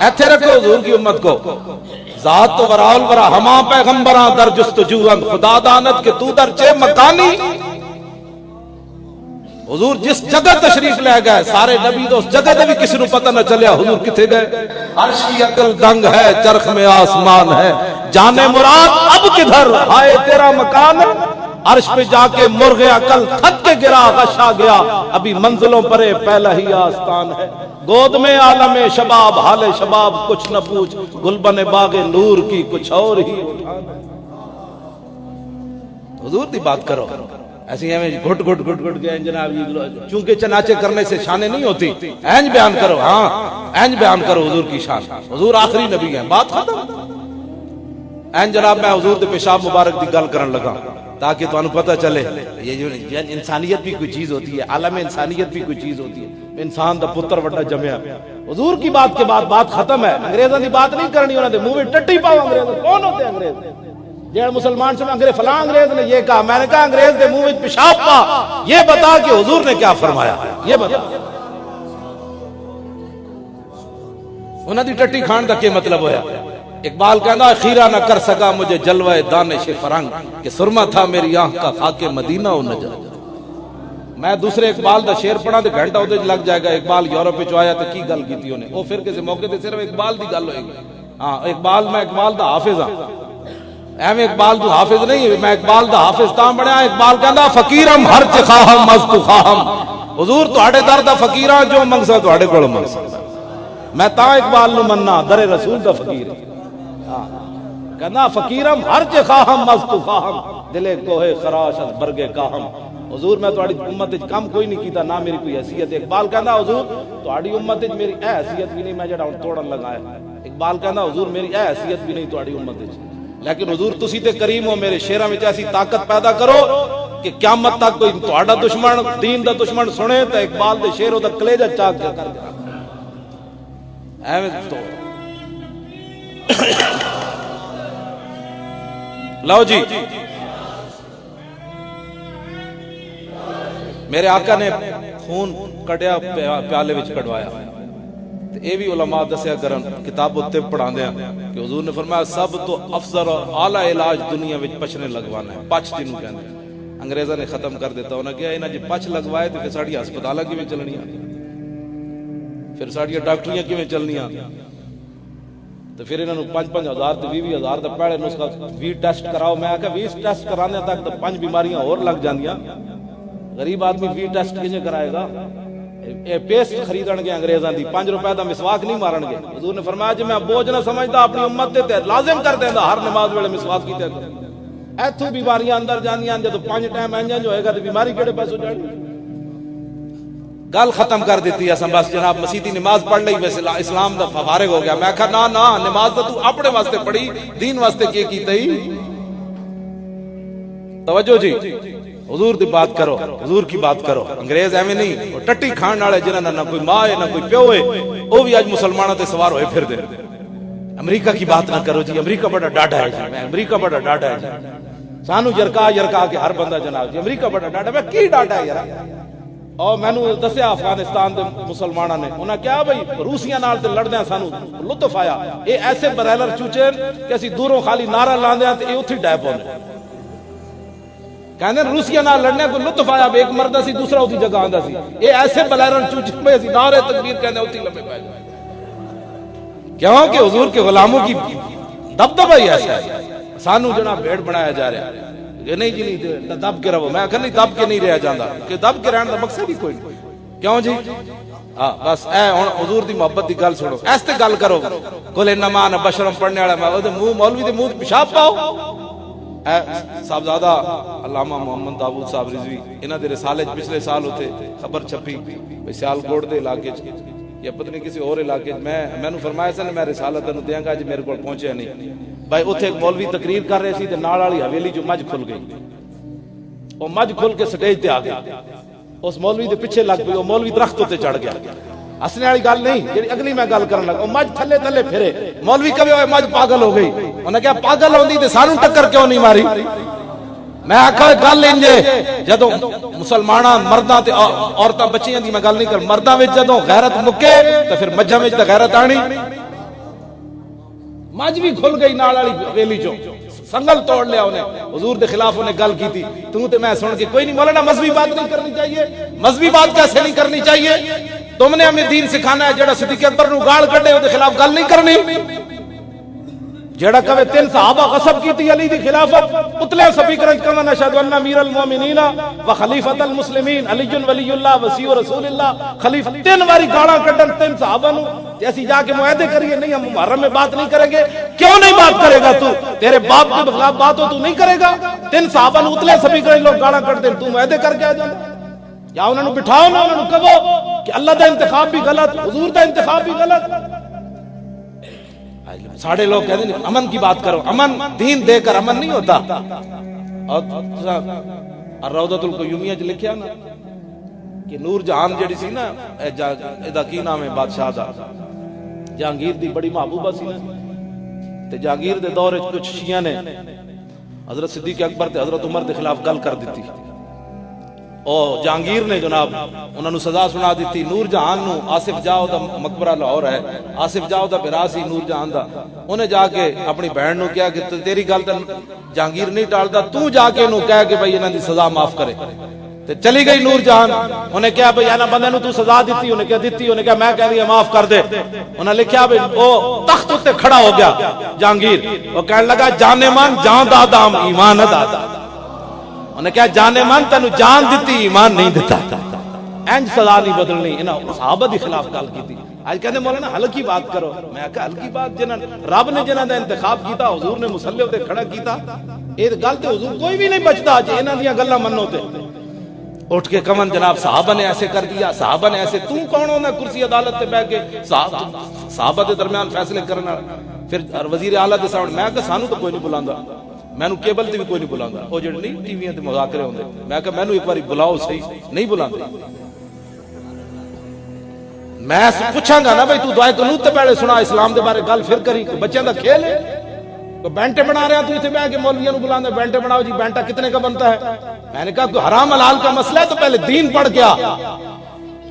ایتھے رکھو حضور کی امت کو, ذات تو وراول ورا ہما پیغمبراں در جستجو خدا دانت کے تو در چے مکانی. حضور جس جگہ تشریف لے گئے سارے نبی تو اس جگہ دے بھی کسی نو پتہ نہ چلیا حضور کتے گئے. عرش کی عقل دنگ ہے, چرخ میں آسمان ہے, جانے مراد اب کدھر ہائے تیرا مکان. عرش پہ جا کے مرغ عقل تھک کے گرا غشا گیا, ابھی منزلوں پرے پہلا ہی آستان ہے. گود میں عالم شباب حال شباب کچھ نہ پوچھ, گلبن باغ نور کی کچھ اور ہی اٹھان. حضور دی بات کرو, ایسی ہمیں گھٹ گئے جناب, چونکہ چناچے کرنے سے شانیں نہیں ہوتی. اینج بیان کرو, ہاں اینج بیان کرو حضور کی شان. حضور آخری نبی ہیں, بات ختم. این جناب میں حضور دے پیشاب مبارک دی گل کرن لگا تاکہ تانوں پتہ چلے یہ جو انسانیت بھی کوئی چیز ہوتی ہے, عالم انسانیت بھی کوئی چیز ہوتی ہے. انسان دا پتر وڈا جمیا. حضور کی بات کے بعد بات ختم ہے. انگریزاں دی بات نہیں کرنی, انہاں دے منہ وچ ٹٹی پاؤ. انگریز کون ہوتے ہیں؟ انگریز جڑے مسلمان سے انگریز فلاں انگریز نے یہ کہا, میں نے کہا انگریز دے منہ وچ پیشاب پا, یہ بتا کہ حضور نے کیا فرمایا, یہ بتا. انہاں دی ٹٹی کھان دا کیا مطلب ہویا؟ اقبال کہنا خیرہ نہ کر سکا مجھے جلوہ دانش فرنگ کہ سرما تھا میری آنکھ کا خاک مدینہ و نجا. میں دوسرے اقبال دا شعر پڑھا تے گھنٹہ اودے لگ جائے گا. اقبال یورپ وچ آیا تے کی گل کیتی اونے, او پھر کسے موقع تے صرف اقبال دی گل ہوئے گی. ہاں اقبال, میں اقبال دا حافظ ہاں, ایویں اقبال تو حافظ نہیں, میں اقبال دا حافظ تاں بنیا. اقبال کہندا فقیرم ہر چ خواہم مست خواہم, حضور تہاڈے در دا فقیراں جو منگسا تہاڈے کول منگسا. میں تاں اقبال نو مننا در رسول دا فقیر. ہاں کہنا فقیرم ہر چ خواہم مست خواہم, دلے کوہ خراش از برگے کاہم. حضور میں تہاڈی امت وچ کم کوئی نہیں کیتا, نہ میری کوئی حیثیت. اقبال کہندا حضور تہاڈی امت وچ میری اے حیثیت بھی نہیں, میں جڑا توڑن لگا ہے. اقبال کہندا حضور میری اے حیثیت بھی نہیں تہاڈی امت وچ, لیکن حضور تسی تے کریم ہو, میرے شعراں وچ ایسی طاقت پیدا کرو کہ قیامت تک کوئی تہاڈا دشمن, دین دا دشمن سنے تے اقبال دے شعر دا کلیجہ چاک کر دے. ایویں تو لو جی, میرے آقا نے خون کٹیا پیالے وچ کڈوایا. اے بھی علماء دسیا کرن کتاب الطب پڑھاندے ہیں کہ حضور نے فرمایا سب تو افضل اور اعلی علاج دنیا وچ پچھنے لگوانا ہے. پچھ جنوں کہندے انگریزاں نے ختم کر دیتا. انہاں کہا انہاں جے پچھ لگوائے تے پھر ساڈی ہسپتالاں کیویں چلنیاں, پھر ساڈیاں ڈاکٹریاں کیویں چلنیاں. تو پھر انہاں نوں 5-5 ہزار تے 20 ہزار دا پہلے نسخہ 20 ٹیسٹ کراؤ. میں آکھا 20 ٹیسٹ کرانے تک تو 5 بیماریاں اور لگ جاندیاں. غریب آدمی 20 ٹیسٹ کیجے کرائے گا؟ اے پیسٹ خریدن گے انگریزاں دی, 5 روپے دا مسواک نہیں مارن گے. حضور نے فرمایا جے میں بوجھ نہ سمجھدا اپنی امت تے لازم کر دیندا ہر نماز ویلے مسواک کیتے کرو. ایتھوں بیماریاں اندر جاندیاں, جدوں 5 ٹائم انجن جو ہوئے گا تے بیماری کیڑے پاسوں جانی. گل ختم کر دیتی اساں, بس جناب مسیتی نماز پڑھ لئی ویسے اسلام دا فارغ ہو گیا. میں کہا نا نا, نماز تو اپنے واسطے پڑھی, دین واسطے کی کیتی. توجہ جی, حضور دی بات کرو, حضور کی بات کرو. انگریز ایویں نہیں, وہ ٹٹی کھان والے جنہاں نہ کوئی ماں ہے نہ کوئی پیو ہے, وہ بھی اج مسلمانوں تے سوار ہوئے پھر دے. امریکہ کی بات نہ کرو جی, امریکہ بڑا ڈاڈا ہے جی, میں امریکہ بڑا ڈاڈا ہے جی. سانو جرکا کے ہر بندہ جناب جی امریکہ بڑا ڈاڈا. میں کی ڈاڈا ہے یار؟ اور میں نے دسیا افغانستان دے مسلمانوں نے, انہاں کیا بھائی روسیاں نال تے لڑدیاں سانو لطف آیا. اے ایسے برائلر چوچے کہ اسی دوروں خالی نعرہ لاندیاں تے اے اوتھے ڈے پوندے. کہندے روسیہ نال لڑنے کو لطف آیا, ایک مرد سی دوسرا اسی جگہ آندا سی. اے ایسے بلائرن چوچ میں اسی نعرے تکبیر کہندے اسی لمبے پے جائے. کیوں کہ حضور کے غلاموں کی دبدبہ ہی ایسا ہے. سانو جناب بھیڑ بنایا جا رہا ہے کہ نہیں جی نہیں دب کے رہو. میں کہ نہیں دب کے نہیں رہا جاندا, کہ دب کے رہن دا مقصد ہی کوئی نہیں. کیوں جی؟ ہاں بس اے ہن حضور دی محبت دی گل سنو, اس تے گل کرو. قل انما انا بشر پڑھنے والا میں اودے منہ مولوی دے منہ پیشاب پاؤ. صاحبزادہ علامہ محمد داؤد صاحب رضوی, انہاں دے رسالے پچھلے سال ہوتے خبر چھپی بھئی سیالکوٹ دے علاقے یا پتہ نہیں کسی اور علاقے. میں نے فرمایا سن میں رسالہ تینوں دیاں گا, اج میرے کول پہنچیا نہیں. بھائی اوتھے ایک مولوی تقریر کر رہے سی تے نال والی حویلی جو مجھ کھل گئی. او مجھ کھل کے سٹیج تے آ گیا, اس مولوی دے پیچھے لگ گئی. او مولوی درخت تے چڑھ گیا. ہسنے والی گل نہیں جی اگلی میں گل کرن لگا. او مجھ تھلے تھلے پھرے. مولوی کہے اوے مجھ پاگل ہو گئی. انہاں کہا پاگل ہوندی تے سانوں ٹکر کیوں نہیں ماری؟ میں آکھا گل انجے جدوں مسلماناں مرداں تے عورتاں بچیاں دی میں گل نہیں کر, مرداں وچ جدوں غیرت مکے تے پھر مجھاں وچ تے غیرت آنی. مجھ بھی کھل گئی نال والی حویلی چوں, سنگل توڑ لیا انہیں. حضور دے خلاف انہیں گل کی تھی, تو تے میں سن کے کوئی نہیں. مولانا مذہبی بات نہیں کرنی چاہیے. مذہبی بات کیسے نہیں کرنی چاہیے؟ تم نے ہمیں دین سکھانا ہے. جڑا صدیق اکبر نو گال کڈے او دے خلاف گل نہیں کرنی. جڑا کہے 3 صحابہ غصب کیتی علی دی خلافت, اتلے سپیکر وچ کہنا اشہد ان امیر المومنین و خلیفۃ المسلمین علی ولی اللہ وصی رسول اللہ خلیفہ. 3 واری گالاں کڈن 3 صحابہ نو. ایسی جا کے معاہدے کریے نہیں ہم محرم میں بات نہیں کریں گے. کیوں نہیں بات کرے گا تو؟ تیرے باپ کے خلاف بات ہو تو نہیں کرے گا. 3 صحابہ نو اتلے سپیکر وچ لوگ گالاں کڈ دین, تو معاہدے کر کے آ جاندا. یا انہاں نو بٹھاؤ نا, انہاں نو کہو کہ اللہ دا انتخاب بھی غلط, حضور دا انتخاب بھی غلط. ساڑھے لوگ کہتے ہیں امن کی بات کرو. امن دین دے کر امن نہیں ہوتا. اور روضۃ القیومیہ جو لکھیا نا کہ نور جہان جڑی سی نا, ایدا کی نام ہے بادشاہ دا, جہانگیر دی بڑی محبوبہ سی نا. تے جہانگیر دے دور وچ کچھ شیعہ نے حضرت صدیق اکبر تے حضرت عمر دے خلاف گل کر دیتی. اور جہانگیر نے جناب انہوں نے سزا سنا دیتی. نور جہان نو آصف جاؤ دا مقبرہ لاہور ہے, آصف جاؤ دا براسی نور جہان دا, انہیں جا کے اپنی بہن نو کہا کہ تیری گل تے جہانگیر نہیں ٹالدا, تو جا کے انہوں کہہ کہ بھائی انہاں دی سزا معاف کرے. تے چلی گئی نور جہان. انہیں کہا بھئی اینا بندے نو تو سزا دیتی؟ انہیں کہا دیتی. انہیں کہا میں کہہ دیا معاف کر دے. انہیں لکھیا بھئی وہ تخت تے کھڑا ہو گیا جہانگیر. وہ کہنے لگا جانے من جان دادام ایمان دادا. انہیں کہا جانے من تینو جان دیتی ایمان نہیں دیتا. اینج سزا نہیں بدلنی. انہیں صحابہ دی خلاف گل کی تھی. آج کہتے مولانا ہلکی بات کرو. میں کہا ہلکی بات جنہاں رب نے جنہاں دا انتخاب کیتا حضور نے مصلی تے کھڑا کیتا یہ گل تے حضور کوئی بھی نہیں بچتا. جی انہاں دیاں گلاں منو تے اٹھ کے کمن جناب صحابہ نے ایسے کر دیا, صحابہ نے ایسے. تم کون ہونا کرسی عدالت تے بیٹھ کے صحابہ دے درمیان فیصلے کرنا؟ پھر وزیر اعلیٰ دے سامنے میں کہا سانو تو کوئی نہیں بلاندا, مینو کیبل تے بھی کوئی نہیں بلاندا. وہ جڑے نہیں ٹی ویاں تے مذاکرے ہوندے, میں کہا مینو ایک باری بلاؤ صحیح, نہیں بلاندے. میں پوچھاں گا نا بھائی تو دعائے قنوت تے پہلے سنا اسلام دے بارے گل پھر کری. بچیاں دا کھیل ہے, تو بینٹے بنا رہے ہیں تو اتنے بیٹھ کے مولویوں کو بلانا بینٹے بناؤ جی. بینٹا کتنے کا بنتا ہے؟ میں نے کہا کوئی حرام حلال کا مسئلہ ہے تو پہلے دین پڑھ گیا.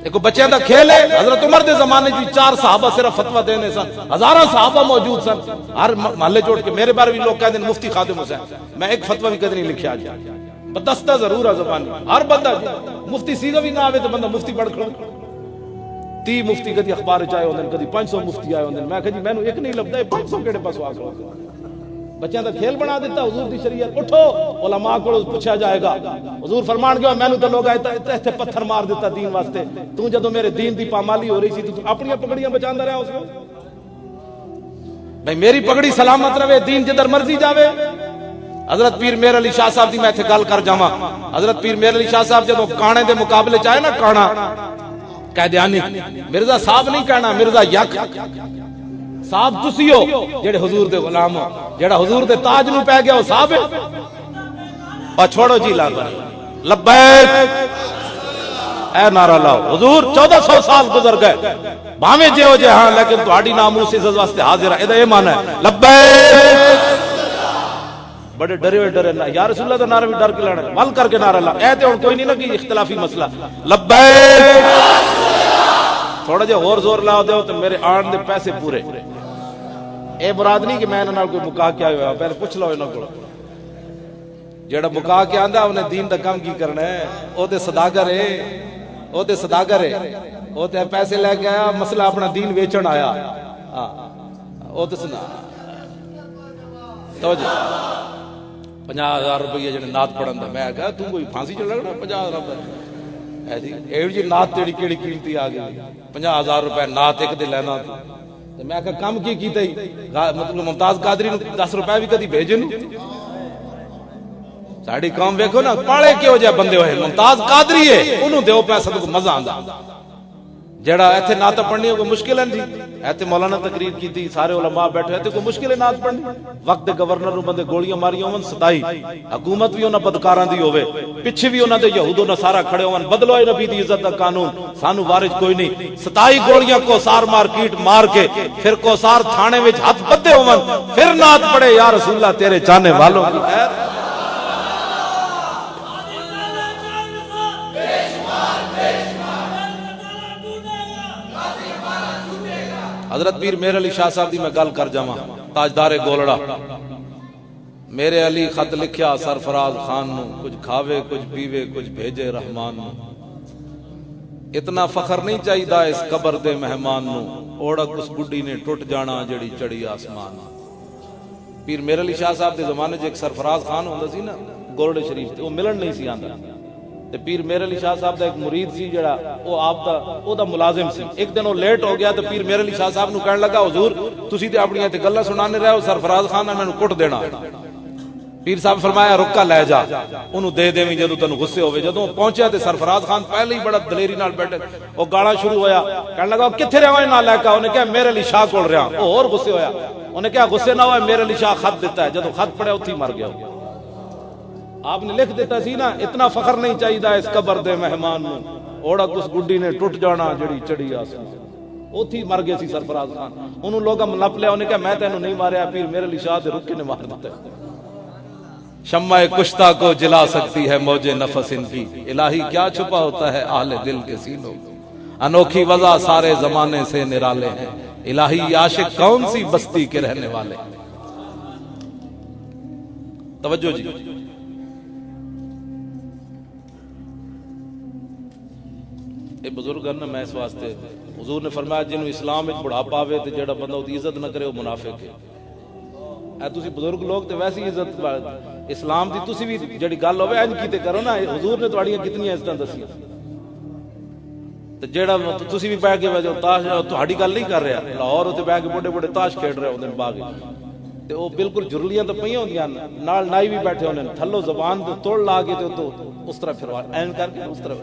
ایک بچیاں دا کھیل ہے. حضرت عمر دے زمانے جی 4 صحابہ صرف فتوہ دینے سن, ہزاراں صحابہ موجود سن. ہر محلے جوڑ کے میرے بارے بھی لوگ کہتے ہیں مفتی خادم حسین. میں ایک فتوہ بھی کدی نہیں لکھیا جی, بدستہ ضرور ہے زبانی. ہر بندہ مفتی سیدھا بھی نہ آوے تو بندہ مفتی پڑھ کھڑا. 30 مفتی کدی اخبار چ آئے ہوندے, کدی 500 مفتی آئے ہوندے. میں کہا جی مینوں ایک نہیں لبدا, 500 کیڑے پاسوں آ گئے. بچیاں دا کھیل بنا دیتا حضور دی شریعت. اٹھو علماء کو پوچھا جائے گا. حضور فرمان گیا مینوں تے لوگ آئے تے پتھر مار دیتا دین واسطے. تو جدوں میرے دین دی پامالی ہو رہی سی تو اپنی پگڑیاں بچاندا رہا اس وقت. بھائی میری پگڑی سلامت رہے, دین جدھر مرضی جاوے. حضرت پیر میر علی شاہ صاحب دی میں ایتھے گل کر جاواں. حضرت پیر میر علی شاہ صاحب جدوں کانے دے مقابلے چ آئے نا, کانا قیدیانی, مرزا صاحب نہیں کہنا, مرزا یک صاحب تسی ہو جڑے حضور دے غلام ہو. جڑا حضور دے تاج نو پہ گیا وہ صاحب ہے. اور چھوڑو جی لا لبیک اے نعرہ لاؤ. حضور 1400 سال گزر گئے بھاویں جے ہو جے ہاں, لیکن تہاڈی ناموس عزت واسطے حاضر ہے. اے مانا ہے لبیک. بڑے ڈرے ہوئے ڈرے یا رسول اللہ دا نعرہ بھی ڈر کے لانا, ول کر کے نعرہ لا. اے تے ہن کوئی نہیں لگی اختلافی مسئلہ. لبیک تھوڑا جہا اور زور لا دیو تو میرے آن دے پیسے پورے. اے مراد نہیں کہ میں انہاں نال کوئی مکا کے آیا, پہلے پوچھ لو انہاں کول. جیڑا مکا کے آندا انہیں دین دا کام کی کرنا ہے, او تے صداگر ہے, او تے صداگر ہے, او تے پیسے لے کے آیا, مسئلہ اپنا دین ویچن آیا. او تے سنا توجہ 50,000 روپیہ جڑے نعت پڑھن دا. میں کہا تو کوئی پھانسی چ لگنا 50,000 روپے ایسی اے جی نعت تیری کیڑی قیمتی آ گئی. 50,000 روپے نعت ایک دے لینا. میں کہا کم کی کیتا ہی, مطلب ممتاز قادری نو 10 روپے بھی کدی بھیجے نو. ساڈی قوم ویکھو نا پاڑے کیو جے بندے ہوئے. ممتاز قادری ہے انہوں دیو پیسہ تو مزہ آندا. جڑا ایتھے نعت پڑھنی کوئی مشکل ہے جی. ایتھے مولانا تقریر کیتی, سارے علماء بیٹھے, ایتھے کوئی مشکل ہے نعت پڑھنی. وقت دے گورنر نو بندے گولیاں ماریاں ہون, ستائی حکومت بھی انہاں بدکاراں دی ہوے, پیچھے بھی انہاں دے یہود و نصارا کھڑے ہون. بدلو اے نبی دی عزت دا قانون, سانو وارث کوئی نہیں. ستائی گولیاں کو سار مارکیٹ مار کے پھر کو سار تھانے وچ ہاتھ بدے ہون, پھر نعت پڑھے یا رسول اللہ تیرے چاہنے والوں کی خیر. حضرت پیر میر علی شاہ صاحب دی میں گل کر جاواں, تاجدار گولڑا. میرے علی خط لکھیا سرفراز خان نو, کچھ کھاوے کچھ پیوے کچھ بھیجے رحمان نو. اتنا فخر نہیں چاہیدا اس قبر دے مہمان نو, اوڑک اس بڈی نے ٹوٹ جانا جڑی چڑھی آسمان. پیر میر علی شاہ صاحب دے زمانے ایک سرفراز خان ہوندا سی نا گولڑے شریف تے, وہ ملن نہیں سی آندا. تے پیر میر علی شاہ صاحب دا ایک مرید سی جڑا او آپ دا او دا ملازم سی. ایک دن وہ لیٹ ہو گیا تو پیر میر علی شاہ صاحب نو کہن لگا حضور تسی تے اپنی تے گلاں سنانے رہے ہو, سرفراز خان نے مینوں کٹ دینا. پیر صاحب فرمایا رکا لے جا, انہوں دے دیویں جدوں تینوں غصے ہوے. جدوں پہنچیا تے سرفراز خان پہلے ہی بڑا دلیری نال بیٹھے, او گالا شروع ہویا. کہن لگا کتھے رہیا نہ لے کے. انہیں کہا میر علی شاہ کول رہیا. او اور غصے ہویا. انہیں کہا غصے نہ ہوئے, میر علی شاہ خط دیتا ہے. جدوں خط پڑھیا اوتھے مر گیا. آپ نے لکھ دیتا سی نا, اتنا فخر نہیں چاہیدا اس قبر دے مہمان نو, اوڑک اس گڈی نے ٹوٹ جانا جڑی چڑھی آسمان. اوتھی مر گئے سی سرفراز خان. انہوں لوگاں نپ لیا, انہیں کہا میں تینوں نہیں ماریا, پیر میر علی شاہ دے رکے نے مار دیتا ہے. شمع کشتہ کو جلا سکتی ہے موج نفس ان کی, الہی کیا چھپا ہوتا ہے اہل دل کے سینوں. انوکھی وضع سارے زمانے سے نرالے ہیں, الہی عاشق کون سی بستی کے رہنے والے. توجہ جی. یہ بزرگ نا میں اس واسطے حضور نے فرمایا جنہوں اسلام وچ بڑھاپا آوے تے جیڑا بندہ دی عزت نہ کرے وہ منافق ہے. اے تسی بزرگ لوگ تے ویسی عزت اسلام دی تسی بھی جڑی گل ہوے انج کیتے کرو نا. حضور نے تواڈیاں کتنی عزتاں دسیاں تے جیڑا تسی بھی بیٹھ کے وجو تاش تہاڈی گل نہیں کر رہا لاہور تے بیٹھ کے بڑے بڑے تاش کھیڈ رہے ہوندے باغ تے او بالکل جرلیاں تے پئیاں ہوندیاں نال نائی بھی بیٹھے ہوندے تھلو زبان تے توڑ لا کے تے تو اس طرح پھروا این کر کے اس طرح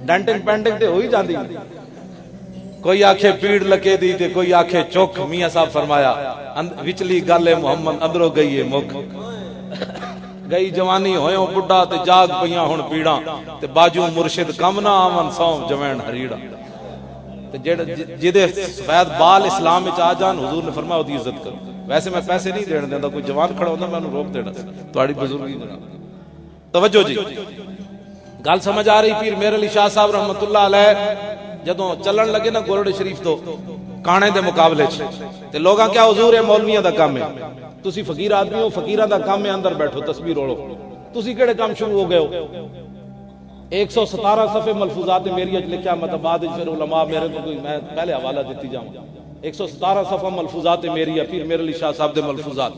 ڈینٹنگ پینٹنگ تے ہوئی جاندی. کوئی آکھے پیڑ لکے دی تے کوئی آکھے چوک. میاں صاحب فرمایا وچلی گل ہے محمد اندروں گئی ہے مک گئی جوانی ہویوں بڈھا تے جاگ پئیاں ہن پیڑاں تے باجو مرشد کم نہ آون سوم جوین ہریڑا. تے جڑے جدے سفید بال اسلام وچ آ جان حضور نے فرمایا اودی عزت کرو. ویسے میں پیسے نہیں دین دیندا کوئی جوان کھڑا ہوندا میں انہوں روک دینا تہاڈی بزرگی جناب. توجہ جی گل سمجھ آ رہی. پیر میر علی شاہ صاحب رحمت اللہ علیہ جدوں چلن لگے نا گولڑے شریف تو کانے دے مقابلے چ تے لوگاں کیا حضور ہے مولویاں دا کام ہے تسی فقیر آدمی ہو فقیراں دا کام ہے اندر بیٹھو تسبیح روڑو. تسی کیڑے کام شروع ہو گئے ہو. 117 صفحے ملفوظات میری اج لکھیا مطلب بعد پھر علماء میرے کو کوئی میں پہلے حوالہ دیتی جاؤں. 117 صفحہ ملفوظات میری پیر میر علی شاہ صاحب دے ملفوظات.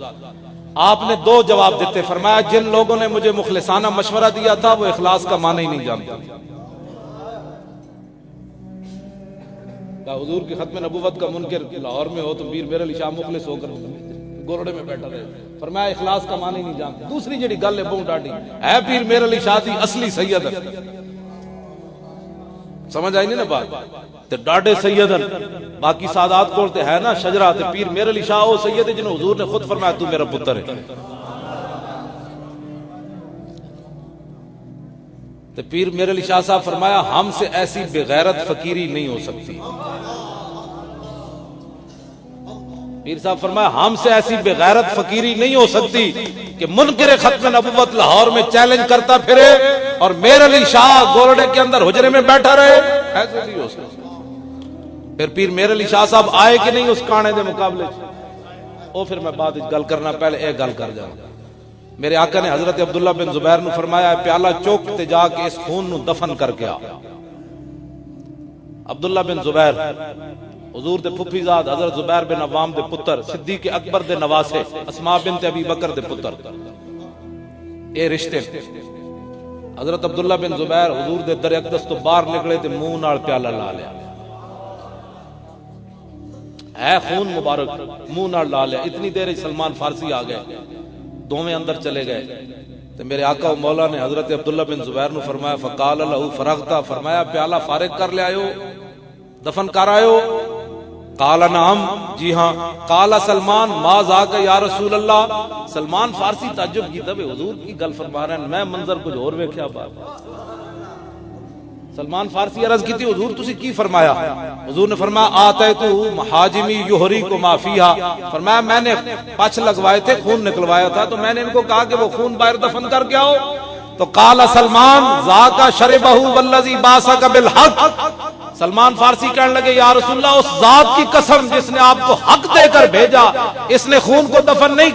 آپ نے 2 جواب دیتے. فرمایا جن لوگوں نے مجھے مخلصانہ مشورہ دیا تھا وہ اخلاص کا معنی ہی نہیں جانتے. حضور کی ختم نبوت کا منکر لاہور میں ہو تو پیر میر علی شاہ مخلص ہو کر گورڑے میں بیٹھا رہے. فرمایا اخلاص کا معنی نہیں جانتے. دوسری جڑی گل ہے بہت ڈاڈی ہے پیر میر علی شاہ دی اصلی سید سمجھ آئی نہیں نا بات تے ڈاڈے سیدن باقی سادات کول تے ہے نا شجرہ تے پیر میر علی شاہ او سید جنہوں حضور نے خود فرمایا تو میرا پتر ہے. تے پیر میر علی شاہ صاحب فرمایا ہم سے ایسی بغیرت فقیری نہیں ہو سکتی. پیر صاحب فرمایا ہم سے ایسی بغیرت فقیری نہیں ہو سکتی کہ منکر ختم نبوت لاہور میں چیلنج کرتا پھرے اور میر علی شاہ گورڈے کے اندر حجرے میں بیٹھا رہے. ایسے نہیں ہو سکتا. پھر پیر میر علی شاہ صاحب آئے کہ نہیں اس کانے دے مقابلے او پھر میں بعد گل کرنا پہلے اے گل کر جاؤں. میرے آقا نے حضرت عبداللہ بن زبیر نو فرمایا پیالہ چوک تے جا کے اس خون نو دفن کر کے آ. عبداللہ بن زبیر حضور دے پھپھی زاد حضرت زبیر بن عوام دے پتر صدیق اکبر دے نواسے اسماء بنت ابی بکر دے پتر اے رشتے. حضرت عبداللہ بن زبیر حضور دے در اقدس تو باہر نکلے تے منہ نال پیالہ لا لیا ہے خون مبارک منہ نال لا لیا. اتنی دیر سلمان فارسی آ گئے دوویں اندر چلے گئے تے میرے آقا و مولا نے حضرت عبداللہ بن زبیر نو فرمایا فقال له فرغتا فرمایا پیالہ فارغ کر لے آئے ہو دفن کر آئے ہو. قال نعم جی ہاں. قال سلمان ما ذاک یا رسول اللہ. سلمان فارسی تعجب کیتا بے حضور کی گل فرما رہے ہیں میں منظر کچھ اور ویکھیا. بات سلمان فارسی عرض کی تھی حضور تسی کی فرمایا. حضور نے فرمایا آتیتو محاجمی یحریکو ما فیہا. فرمایا میں نے پچھ لگوائے تھے خون نکلوایا تھا تو میں نے ان کو کہا کہ وہ خون باہر دفن کر کے آؤ. تو قال سلمان ذاک شربہ والذی باسک بالحق. سلمان فارسی کہنے لگے یا رسول اللہ اس ذات کی قسم جس نے آپ کو حق دے کر بھیجا اس نے خون کو دفن نہیں